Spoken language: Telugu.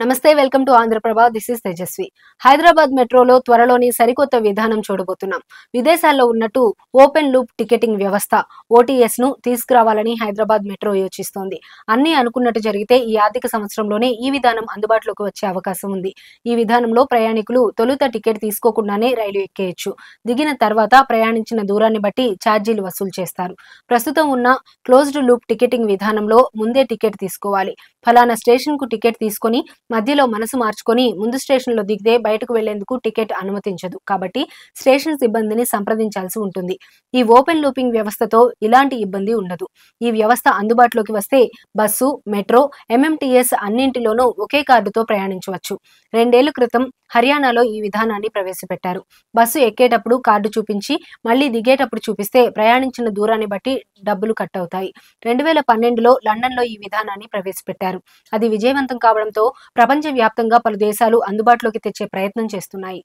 నమస్తే, welcome to Andhra Prabha. This is Tejaswi. Hyderabad మెట్రోలో త్వరలోని సరికొత్త విధానం చూడబోతున్నాం. విదేశాల్లో ఉన్నట్టు ఓపెన్ లూప్ టికెటింగ్ వ్యవస్థ ఓటీఎస్ ను తీసుకురావాలని హైదరాబాద్ మెట్రో యోచిస్తోంది. అన్ని అనుకున్నట్టు జరిగితే ఈ ఆర్థిక సంవత్సరంలోనే ఈ విధానం అందుబాటులోకి వచ్చే అవకాశం ఉంది. ఈ విధానంలో ప్రయాణికులు తొలుత టికెట్ తీసుకోకుండానే రైలు ఎక్కేయచ్చు. దిగిన తర్వాత ప్రయాణించిన దూరాన్ని బట్టి ఛార్జీలు వసూలు చేస్తారు. ప్రస్తుతం ఉన్న క్లోజ్డ్ లూప్ టికెటింగ్ విధానంలో ముందే టికెట్ తీసుకోవాలి. ఫలానా స్టేషన్ కు టికెట్ తీసుకొని మధ్యలో మనసు మార్చుకొని ముందు స్టేషన్లో దిగితే బయటకు వెళ్లేందుకు టికెట్ అనుమతించదు. కాబట్టి స్టేషన్ సిబ్బందిని సంప్రదించాల్సి ఉంటుంది. ఈ ఓపెన్ లూపింగ్ వ్యవస్థతో ఇలాంటి ఇబ్బంది ఉండదు. ఈ వ్యవస్థ అందుబాటులోకి వస్తే బస్సు, మెట్రో, ఎంఎంటీఎస్ అన్నింటిలోనూ ఒకే కార్డుతో ప్రయాణించవచ్చు. 2 ఏళ్ల క్రితం హర్యానాలో ఈ విధానాన్ని ప్రవేశపెట్టారు. బస్సు ఎక్కేటప్పుడు కార్డు చూపించి మళ్లీ దిగేటప్పుడు చూపిస్తే ప్రయాణించిన దూరాన్ని బట్టి డబ్బులు కట్ అవుతాయి. 2012లో లండన్లో ఈ విధానాన్ని ప్రవేశపెట్టారు. అది విజయవంతం కావడంతో ప్రపంచవ్యాప్తంగా పలు దేశాలు అందుబాటులోకి తెచ్చే ప్రయత్నం చేస్తున్నాయి.